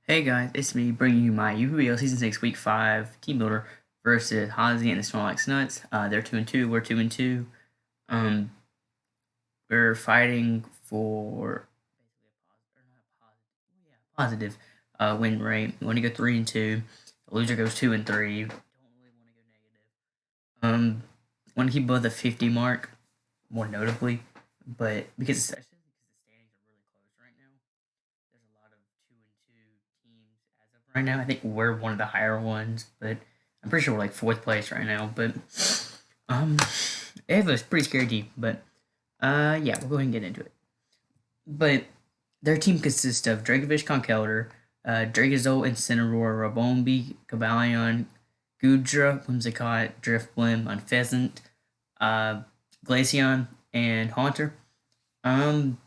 Hey guys, it's me bringing you my UPBL Season 6 Week 5 Team Builder versus Hazy and the Snorlax Nuts. They're 2-2, we're 2-2. Um, we're fighting for positive win rate. We want to go 3-2. The loser goes 2-3. Don't really want to go negative. Want to keep above the 50 mark, more notably, but because the standings are really close right now. There's a lot of 2-2 teams as of right now. I think we're one of the higher ones, but I'm pretty sure we're like fourth place right now. But um, they have a pretty scary team. But yeah, we'll go ahead and get into it. But their team consists of Dracovish, Conkeldurr, Dracozolt, Incineroar, Rabombi, Cobalion, Goodra, Whimsicott, Drifblim, Unpheasant, uh, Glaceon, and Haunter. Um,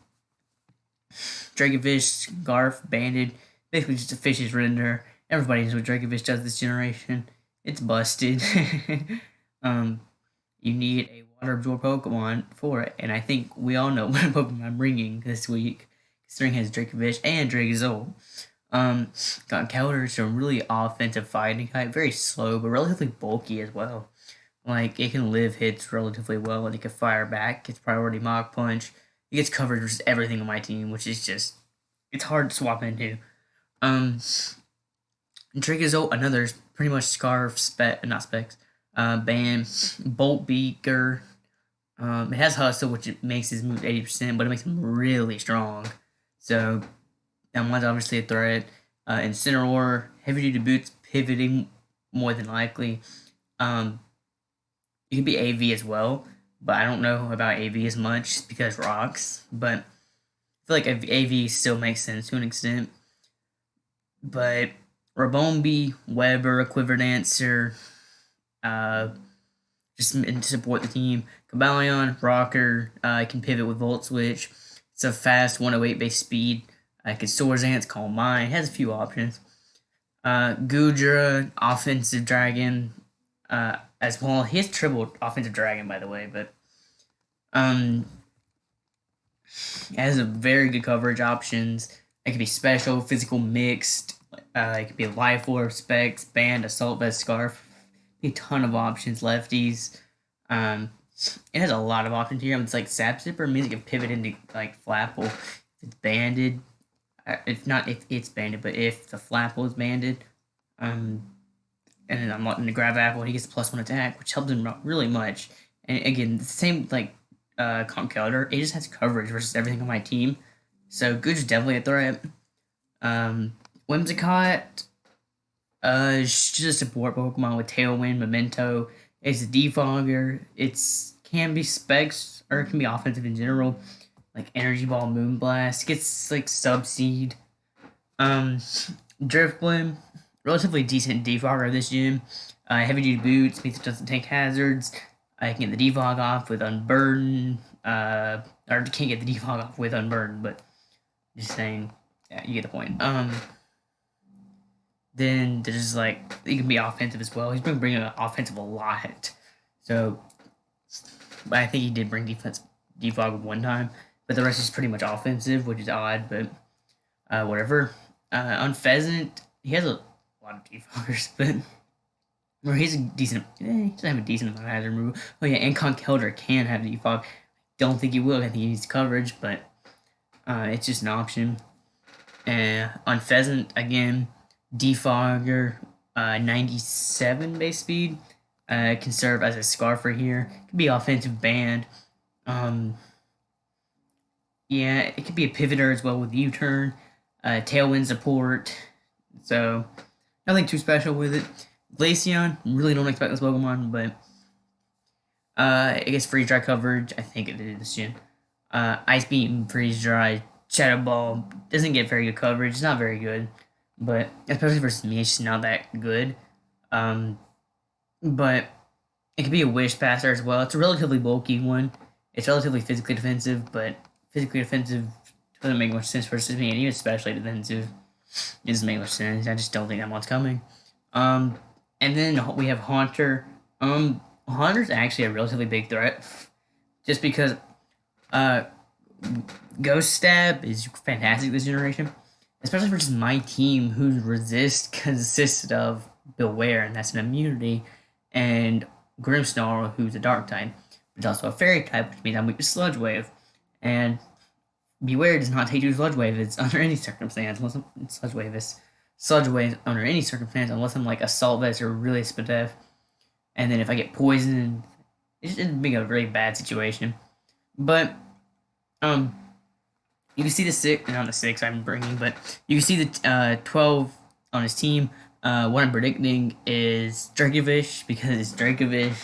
Dracovish, Garf, Banded, basically just a fish's render. Everybody knows what Dracovish does this generation. It's busted. um, you need a water absorb Pokemon for it, and I think we all know what Pokemon I'm bringing this week. Considering has Dracovish and Dracozolt. Got Keldurr, so really offensive fighting type, very slow but relatively bulky as well. Like it can live hits relatively well, and it can fire back. Gets priority Mach Punch. It gets coverage versus everything on my team, which is just it's hard to swap into. Um, Dracozolt, another pretty much Scarf spec, not specs. Bam, Bolt Beaker. It has Hustle, which it makes his move 80%, but it makes him really strong. So that one's obviously a threat. Incineroar, heavy duty boots, pivoting more than likely. It could be AV as well, but I don't know about AV as much because rocks. But I feel like AV still makes sense to an extent. But Rabombi, Weber, Quiver Dancer, just to support the team. Cobalion, Rocker, can pivot with Volt Switch. It's a fast 108 base speed. I can Swords Ants, Calm Mind. Has a few options. Goodra, Offensive Dragon, as well. He has triple Offensive Dragon, by the way, but it has a very good coverage options. It can be special, physical, mixed. It could be Life Orb, Specs, Band, Assault Vest, Scarf. A ton of options, lefties. It has a lot of options here. It's like Sap Zipper means it can pivot into like Flapple. If it's banded, if not if it's banded, but if the Flapple is banded, and then I'm letting the Grab Apple, he gets +1 attack, which helps him really much. And again, the same like Conkeldurr, it just has coverage versus everything on my team. So Good's definitely a threat. Whimsicott, it's just a support Pokemon with Tailwind, Memento. It's a defogger. It's can be specs or it can be offensive in general, like Energy Ball, Moonblast. It gets like Subseed. Drifblim, relatively decent defogger this gym. Heavy duty boots means it doesn't take hazards. I can get the defog off with Unburden. Or can't get the defog off with Unburden, but just saying, yeah, you get the point. Then there's like he can be offensive as well. He's been bringing offensive a lot, so but I think he did bring defog one time, but the rest is pretty much offensive, which is odd, but whatever. On Pheasant, he has a lot of defoggers, but or he's a decent. He doesn't have a decent amount of hazard removal. Oh yeah, and Conkeldurr can have defog. Don't think he will. I think he needs coverage, but it's just an option. And on Pheasant again, defogger, 97 base speed. Can serve as a scarfer here. Could be offensive band. Yeah, it could be a pivoter as well with U-turn. Tailwind support. So nothing too special with it. Glaceon, really don't expect this Pokemon, but it gets freeze dry coverage. I think it did this gen. Ice Beam, freeze dry, Shadow Ball doesn't get very good coverage. It's not very good, but especially versus me, it's just not that good. But it could be a Wish Passer as well. It's a relatively bulky one. It's relatively physically defensive, but physically defensive doesn't make much sense versus me, and even especially defensive, it doesn't make much sense. I just don't think that one's coming. And then we have Haunter. Haunter's actually a relatively big threat, just because Ghost Stab is fantastic this generation. especially for just my team, whose resist consists of Beware, and that's an immunity, and Grimmsnarl, who's a dark type, but also a fairy type, which means I'm weak to Sludge Wave. And Beware does not take to Sludge Wave. It's under any circumstance, unless Sludge Wave under any circumstance, unless I'm like Assault Vest or really Spadef. And then if I get poisoned, it'd be a very bad situation. But you can see the 6, not the 6 I'm bringing, but you can see the 12 on his team. What I'm predicting is Dracovish, because it's Dracovish,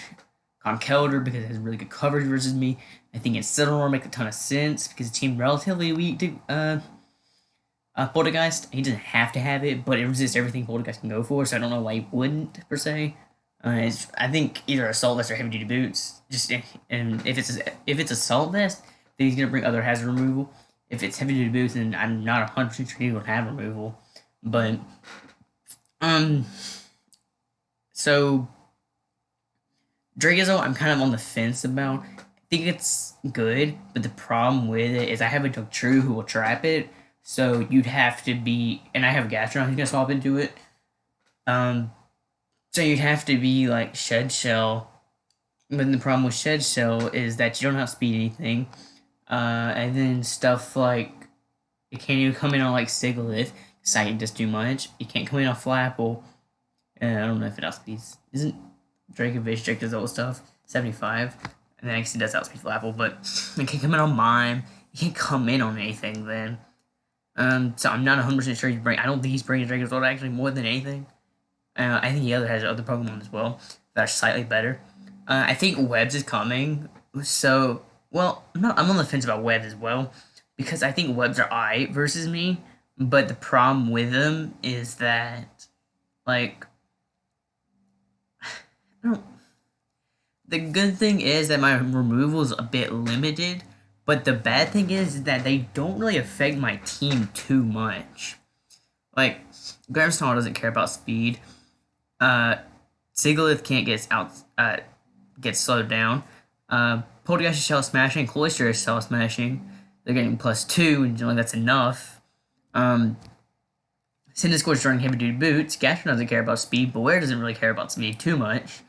Conkeldurr, because it has really good coverage versus me. I think Incineroar makes a ton of sense, because the team relatively weak to Poltergeist. He doesn't have to have it, but it resists everything Poltergeist can go for, so I don't know why he wouldn't, per se. I think either Assault Vest or Heavy Duty Boots. And if it's Assault Vest, then he's going to bring other hazard removal. If it's Heavy Duty Boots, then I'm not 100% sure he's going to have removal. But, so Dracozolt, I'm kind of on the fence about. I think it's good, but the problem with it is I have a Dugtrio who will trap it, so you'd have to be, and I have a Gastrodon who's gonna swap into it. So you'd have to be like Shed Shell, but the problem with Shed Shell is that you don't outspeed anything, and then stuff like it can't even come in on like Sigilyph. Sight does too much. It can't come in on Flapple. I don't know if it outspeeds. Isn't Dracovish, Dracozolt stuff 75? And then I guess it does outspeed Flapple, but it can't come in on Mime. It can't come in on anything then. So I'm not 100% sure he's bringing. I don't think he's bringing Dracozolt actually more than anything. I think he has other Pokemon as well that are slightly better. I think Webs is coming. So, well, I'm on the fence about Webs as well, because I think Webs are alright versus me. But the problem with them is that, like, the good thing is that my removal is a bit limited, but the bad thing is that they don't really affect my team too much. Like, Grimmsnarl doesn't care about speed. Sigilyph can't get slowed down. Poltergeist is Shell Smashing. Cloyster is Shell Smashing. They're getting +2, and generally that's enough. Cinderscore's throwing Heavy Duty Boots. Gastrodon doesn't care about speed. Beware doesn't really care about speed too much.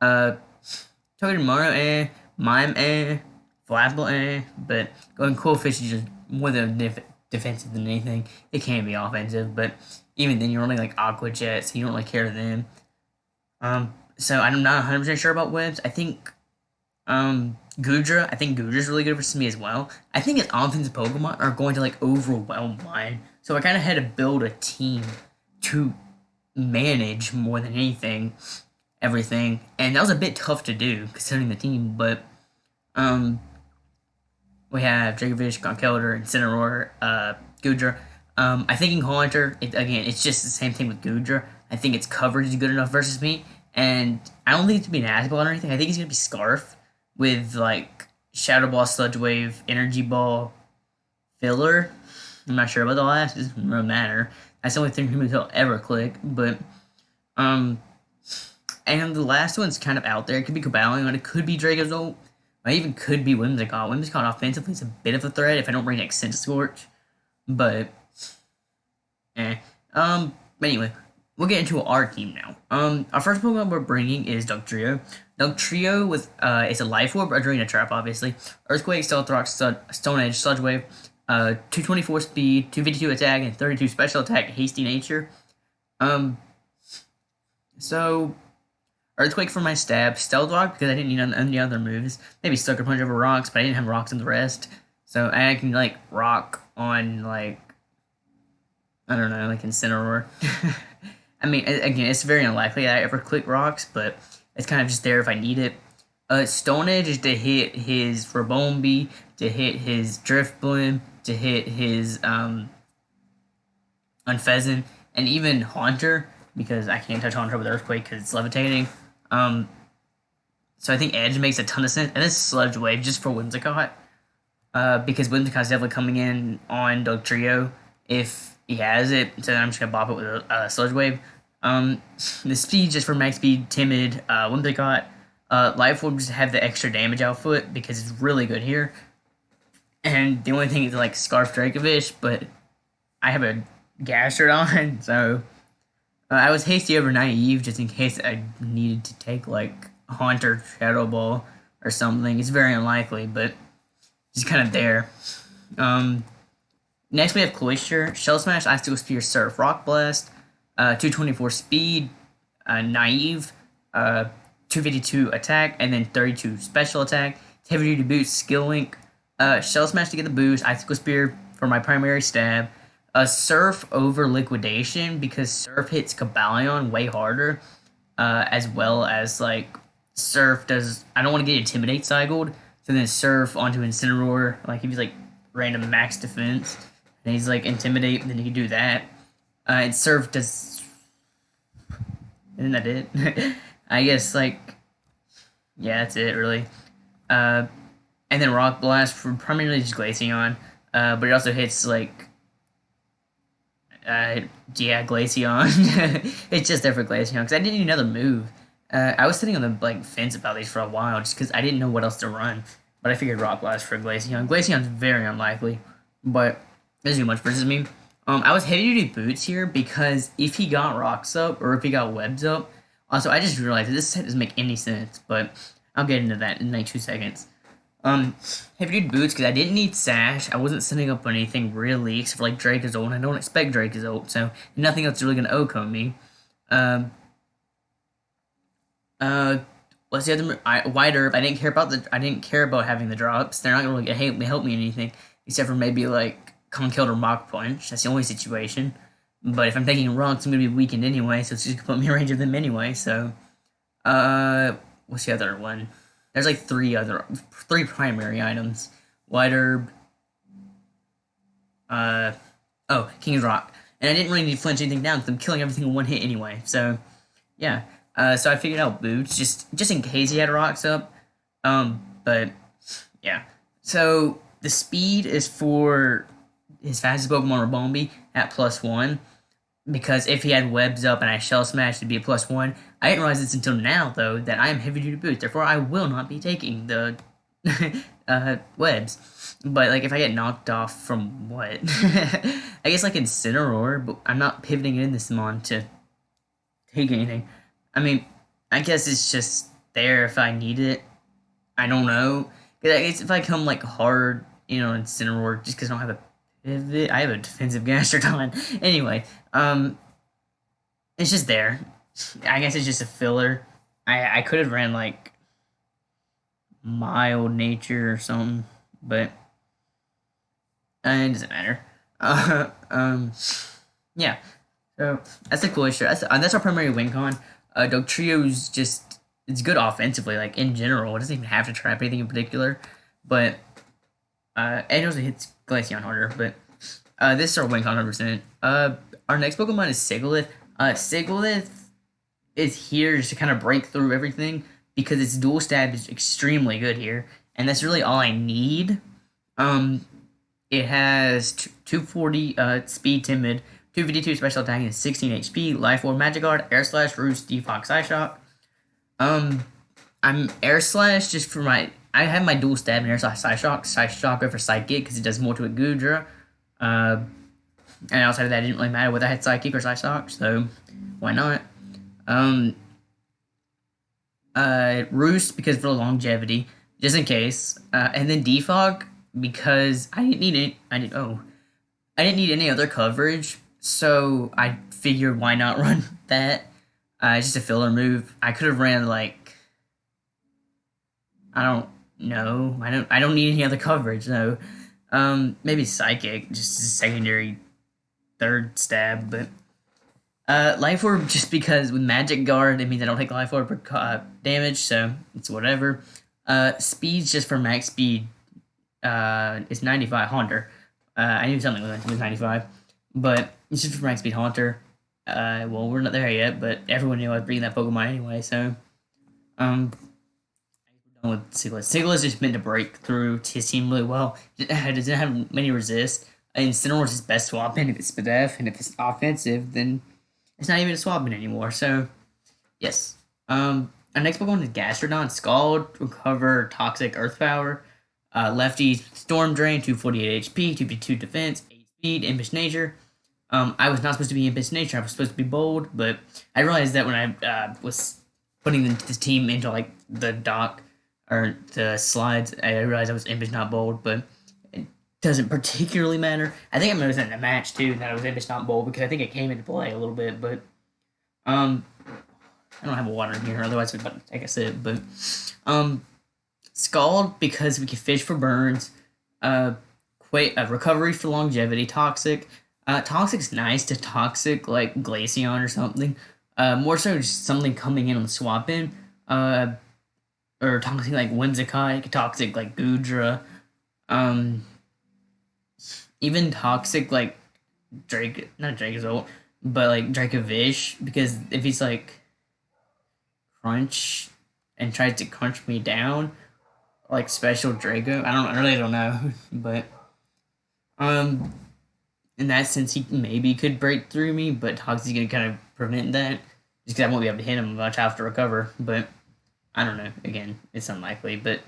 Togedemaru, Mime, Flapple, but going Quillfish is just more than defensive than anything. It can be offensive, but even then you're running like Aqua Jet, so you don't really care them. So I'm not 100% sure about Webs. I think Goodra, Goodra's really good versus me as well. I think his offensive Pokemon are going to like overwhelm mine. So I kind of had to build a team to manage more than anything, everything. And that was a bit tough to do considering the team, but we have Dracovish, Conkeldurr, Incineroar, Goodra. I think in Haunter, it's just the same thing with Goodra. I think its coverage is good enough versus me. And I don't think it's going to be an Acid Ball or anything. I think it's going to be Scarf with, like, Shadow Ball, Sludge Wave, Energy Ball, Filler. I'm not sure about the last. It doesn't really matter. That's the only thing he'll ever click. But, and the last one's kind of out there. It could be Cobalion. It could be Dracozolt. Or even could be Whimsicott. Whimsicott offensively is a bit of a threat if I don't bring Accent Scorch. But, But anyway, we'll get into our team now. Our first Pokemon we're bringing is Dugtrio. Dugtrio with it's a Life Orb, a Drain Trap, obviously. Earthquake, Stealth Rock, Stone Edge, Sludge Wave, 224 speed, 252 attack, and 32 special attack, hasty nature. So Earthquake for my stab, Stealth Rock because I didn't need any other moves. Maybe Sucker Punch over rocks, but I didn't have rocks in the rest. So I can like rock on like I don't know, like Incineroar. I mean, again, it's very unlikely that I ever click rocks, but it's kind of just there if I need it. Stone Edge is to hit his Rabombi, to hit his Drifblim, to hit his Unfezant, and even Haunter, because I can't touch Haunter with Earthquake because it's levitating. So I think Edge makes a ton of sense, and then Sludge Wave just for Whimsicott, because Whimsicott's definitely coming in on Dugtrio if he has it, so I'm just going to bop it with a Sludge Wave. The speed just for max speed, Timid, Whimsicott. Life Orb just have the extra damage output because it's really good here. And the only thing is like Scarf Dracovish, but I have a Gastrodon, so I was hasty over naive just in case I needed to take like Haunter Shadow Ball or something. It's very unlikely, but it's kind of there. Um, Next we have Cloister, Shell Smash, Icicle Spear, Surf, Rock Blast, 224 speed, naive, 252 attack, and then 32 special attack. Heavy duty boost, skill link, Shell Smash to get the boost, Icicle Spear for my primary stab, Surf over Liquidation because Surf hits Cobalion way harder, as well as like Surf does. I don't want to get Intimidate cycled, so then Surf onto Incineroar, like if he's like random max defense, and he's like Intimidate, then he can do that. And Surf does. Isn't that it? I guess like yeah, that's it really. Uh, and then Rock Blast for primarily just Glaceon, but it also hits like yeah, Glaceon. It's just there for Glaceon because I didn't need another move. I was sitting on the like fence about these for a while just because I didn't know what else to run. But I figured Rock Blast for Glaceon. Glaceon's very unlikely, but doesn't do much versus me. I was heavy duty boots here because if he got rocks up or if he got webs up. Also, I just realized that this set doesn't make any sense, but I'll get into that in like 2 seconds. Heavy duty boots because I didn't need Sash. I wasn't setting up anything really except for like Dracozolt, and I don't expect Dracozolt, so nothing else is really gonna OHKO me. Um, what's the other? White Herb. I didn't care about having the drops. They're not gonna really help me anything except for maybe like Conkeldurr or Mach Punch. That's the only situation. But if I'm taking rocks, I'm gonna be weakened anyway, so it's just gonna put me in range of them anyway. So, what's the other one? There's like three primary items. White Herb. King's Rock. And I didn't really need to flinch anything down because I'm killing everything in one hit anyway. So, yeah. So I figured out Boots just in case he had rocks up. But yeah. So the speed is for his fastest Pokemon Rabombi at +1 because if he had webs up and I shell smash, it'd be a +1. I didn't realize this until now though that I am heavy duty boots, therefore I will not be taking the webs. But like if I get knocked off from what? I guess like Incineroar, but I'm not pivoting in this mon to take anything. I mean, I guess it's just there if I need it. I don't know. I guess if I come like hard, Incineroar, just because I don't have a pivot, I have a defensive Gastrodon. Anyway, it's just there. I guess it's just a filler. I could have ran like mild nature or something, but it doesn't matter. Yeah. So that's the coolest shirt. That's our primary win con. Dugtrio's just it's good offensively, like in general. It doesn't even have to trap anything in particular, but it also hits Glaceon harder. But this is our win con 100%. Our next Pokemon is Sigilyph. Sigilyph is here just to kind of break through everything because its dual stab is extremely good here, and that's really all I need. It has 240 speed, timid, 252 special attack, and 16 HP. Life Orb, Magic Guard, Air Slash, Roost, Defog, Psyshock. I'm Air Slash just for my. I have my dual stab in Air Slash, Psyshock. Psyshock go for Psychic because it does more to a Goodra. And outside of that, it didn't really matter whether I had Psychic or Psyshock, so why not? Roost because for longevity, just in case. And then Defog because I didn't need it. I didn't need any other coverage, so I figured why not run that. It's just a filler move. I could have ran like I don't know. I don't need any other coverage though. Maybe Psychic, just a secondary third stab, but Life Orb just because with Magic Guard it means I don't take Life Orb damage, so it's whatever. Speed's just for max speed. It's 95 Haunter. I knew something with 95, but it's just for max speed Haunter. Well, we're not there yet, but everyone knew I was bringing that Pokemon anyway, so we're done with Sigilyph. Sigilyph's just meant to break through his team really well. It doesn't have many resist. Incineroar's his best swap in if it's SPDF, and if it's offensive, then it's not even a swap in anymore. So, yes. Our next Pokemon is Gastrodon. Scald, recover Toxic Earth Power. Lefty, Storm Drain, 248 HP, 252 defense, 8 speed, Impish Nature. I was not supposed to be Impish Nature. I was supposed to be Bold, but I realized that when I was putting this team into like the dock or the slides, I realized I was Impish, not Bold, but it doesn't particularly matter. I think I noticed in the match too that I was Impish, not Bold, because I think it came into play a little bit, but um, I don't have water in here, otherwise I'd about to take a sip, but um, Scald because we can fish for burns, uh, recovery for longevity, toxic. Toxic's nice to toxic like Glaceon or something. More so just something coming in on the swap in. Uh, or toxic like Whimsicott, toxic like Goodra. Um, even toxic like Drake, not Dracozolt, but like Dracovish, because if he's like crunch and tries to crunch me down, like special Draco, I really don't know, but um, in that sense, he maybe could break through me, but Toxic's gonna kind of prevent that. Just because I won't be able to hit him much. I have to recover, but I don't know. Again, it's unlikely, but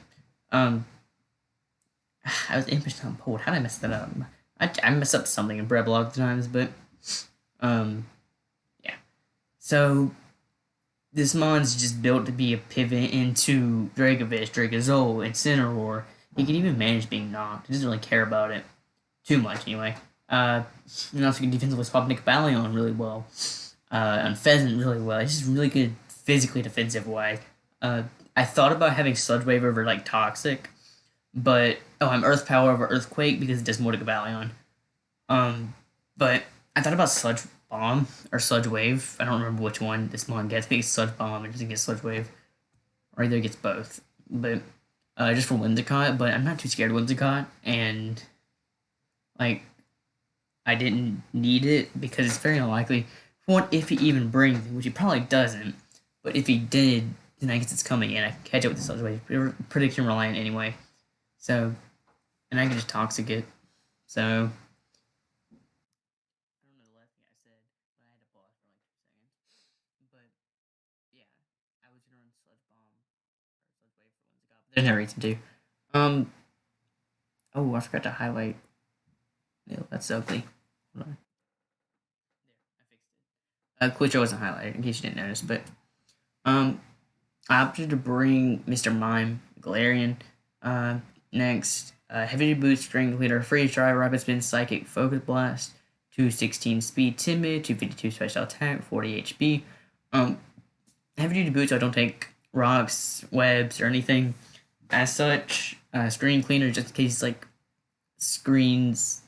um, I was impish on Bold. How did I mess that up? I mess up something in Breb a lot of times, but um, yeah. So this mon's just built to be a pivot into Dracovish, Dracozolt, Incineroar. He can even manage being knocked. He doesn't really care about it too much anyway. And also can defensively swap Nick Ballion really well. On Pheasant really well. He's just really good physically defensive wise. I thought about having Sludge Wave over like Toxic, but I'm Earth Power over Earthquake because it does more to Gaballion. But I thought about Sludge Bomb or Sludge Wave. I don't remember which one this mon gets. Maybe Sludge Bomb and doesn't get Sludge Wave, or either gets both. But just for Whimsicott. But I'm not too scared of Whimsicott, and like I didn't need it because it's very unlikely. For one, if he even brings it, which he probably doesn't, but if he did, then I guess it's coming in. I can catch up with the Sludge Wave. Prediction reliant anyway. So, and I can just Toxic it. So, I don't know the last thing I said, but I had to pause for like 2 seconds. But, yeah, I was going to run Sludge Bomb, or Sludge Wave for Whimsicott, but there's no reason to. Oh, I forgot to highlight. No, that's ugly. Hold on. There, I fixed it. Quitcho wasn't highlighted, in case you didn't notice, but, um, I opted to bring Mr. Mime, Galarian, next. Heavy Boost, Strength Leader, Freeze Dry, Rapid Spin, Psychic, Focus Blast, 216 Speed, Timid, 252 Special Attack, 40 HP. Heavy Duty Boots, I don't take rocks, webs, or anything as such. Screen Cleaner, just in case like screens,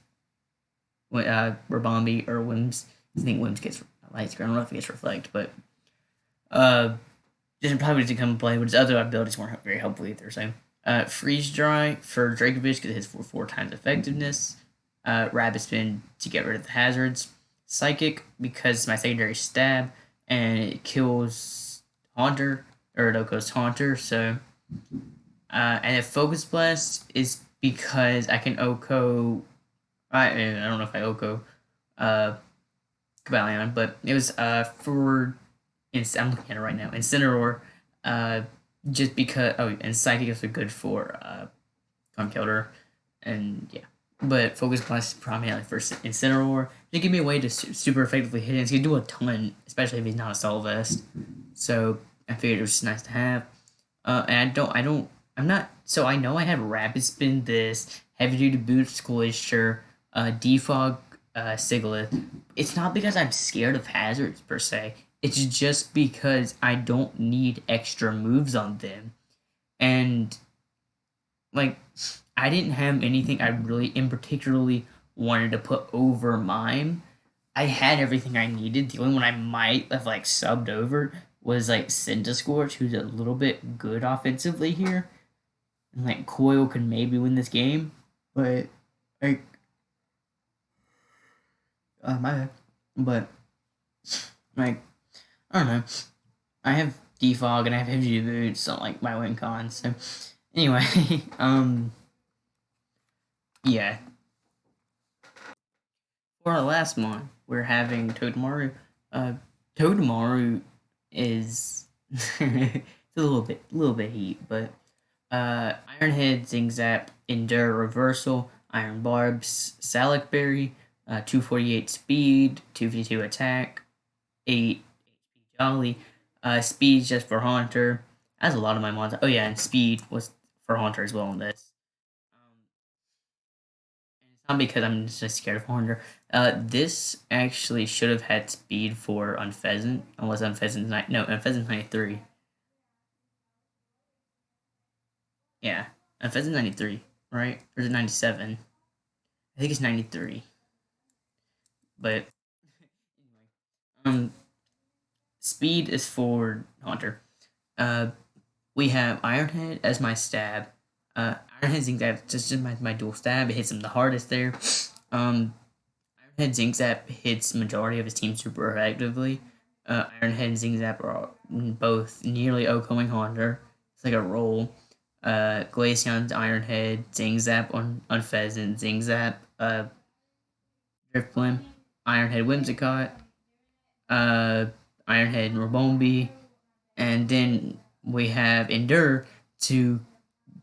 Rabombi or Wims. I think Wims gets light screen. I don't know if it gets Reflect, but just probably to come and play, but his other abilities weren't very helpful either. So, Freeze Dry for Dracovish because it hits for 4 times effectiveness. Rapid Spin to get rid of the hazards. Psychic because it's my secondary stab and it kills Haunter, or it goes Haunter. So, and if Focus Blast is because I can Oko. I don't know if I Oko Gaballion, but it was for. I'm looking at it right now. Incineroar, just because. Oh, and Psychic is good for Conkeldurr, and yeah. But Focus Blast is primarily for Incineroar. They give me a way to super effectively hit him. It's gonna do a ton, especially if he's not a Soul Vest. So I figured it was just nice to have. And I'm not. So I know I have Rapid Spin this, Heavy Duty Boots, Glacier, Defog, Sigilyph. It's not because I'm scared of hazards per se. It's just because I don't need extra moves on them. And like I didn't have anything I really in particularly wanted to put over Mime. I had everything I needed. The only one I might have like subbed over was like Scorch, who's a little bit good offensively here. And like Coil could maybe win this game. But like my bad. But like I don't know. I have Defog and I have Heavy Boots, so like my win cons. So anyway, yeah. For our last one, we're having Totemaru. Totemaru is it's a little bit heat, but Iron Head, Zing Zap, Endure Reversal, Iron Barbs, Salic Berry, 248 speed, 252 attack, 8 HP jolly. Speed just for Haunter. That's a lot of my mons. Oh yeah, and speed was for Haunter as well in this. And it's not because I'm just scared of Haunter. This actually should have had speed for Unpheasant, unless Unpheasant's no, Unpheasant's 93. Yeah, Unpheasant's 93, right? Or is it 97? I think it's 93. But um, speed is for Haunter. Uh, we have Ironhead as my stab. Ironhead Zinc Zap just my dual stab. It hits him the hardest there. Ironhead Zinc Zap hits majority of his team super effectively. Ironhead and Zinc Zap are both nearly OHKOing Haunter. It's like a roll. Glaceon's Ironhead, Zing Zap on Pheasant, Zing Zap, Driftblim, Ironhead Whimsicott, uh, Ironhead Rabombi, and then we have Endure to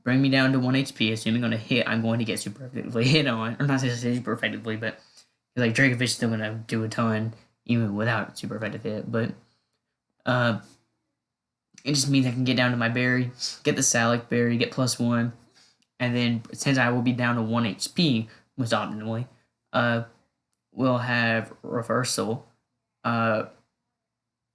bring me down to 1 HP. Assuming on a hit, I'm going to get super effectively hit on. Or not necessarily super effectively, but like Dracovish is still going to do a ton even without super effective hit. But it just means I can get down to my berry, get the Salic berry, get +1, and then since I will be down to 1 HP most optimally, we'll have Reversal.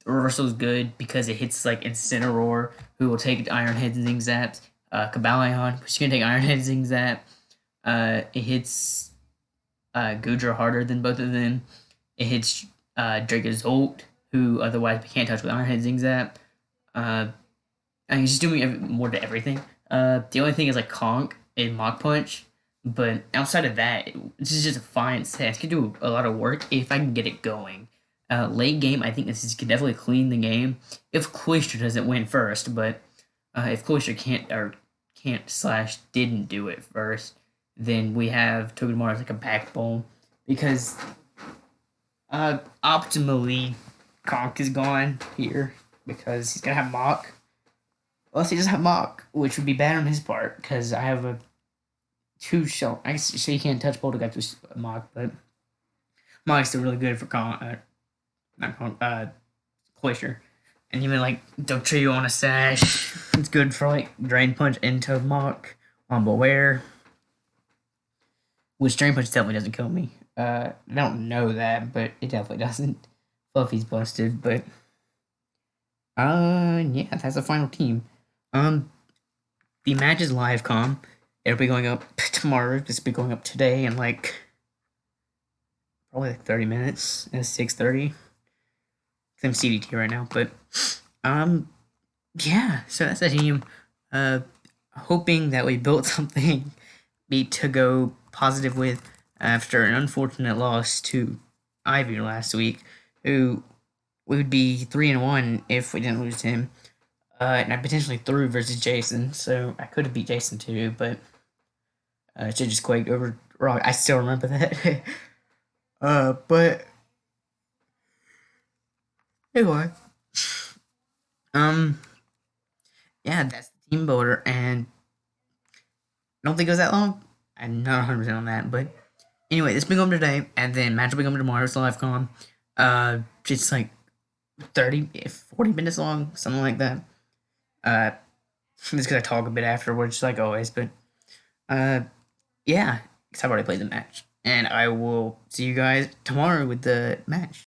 Reversal is good because it hits like Incineroar, who will take Ironhead and Zing Zaps. Kabalion, which can take Ironhead and Zing Zap. It hits Goodra harder than both of them. It hits Dracozolt, who otherwise we can't touch with Ironhead Zing Zap. And he's just doing more to everything. The only thing is like Conk and Mach Punch, but outside of that, this is just a fine set. It can do a lot of work if I can get it going. Late game, I think this can definitely clean the game if Cloyster doesn't win first. But if Cloyster can't / didn't do it first, then we have Togedemaru as like a backbone because optimally Conk is gone here because he's gonna have Mach. Unless he doesn't have Mach, which would be bad on his part because I have a 2 shell. I guess so you can't touch Poltergeist with Mach, but Mach's still really good for Cloyster. And even like Dugtrio on a Sash, it's good for like Drain Punch into Mach on Beware. Which Drain Punch definitely doesn't kill me. I don't know that, but it definitely doesn't. Fluffy's busted, but yeah, that's the final team. The match is live com. It'll be going up tomorrow. This will be going up today in like probably like 30 minutes. It's 6:30. I'm CDT right now, but yeah. So that's the team. Hoping that we built something to go positive with after an unfortunate loss to Ivy last week, who we would be 3-1 if we didn't lose to him. And I potentially threw versus Jason, so I could have beat Jason too, but it should just quaked over Rock. I still remember that. But anyway, yeah, that's the Teambuilder, and I don't think it was that long. I'm not 100% on that, but anyway, this been going today, and then match will be coming tomorrow. It's live con. Just like 40 minutes long, something like that. Just because I talk a bit afterwards, like always. But yeah, because I've already played the match, and I will see you guys tomorrow with the match.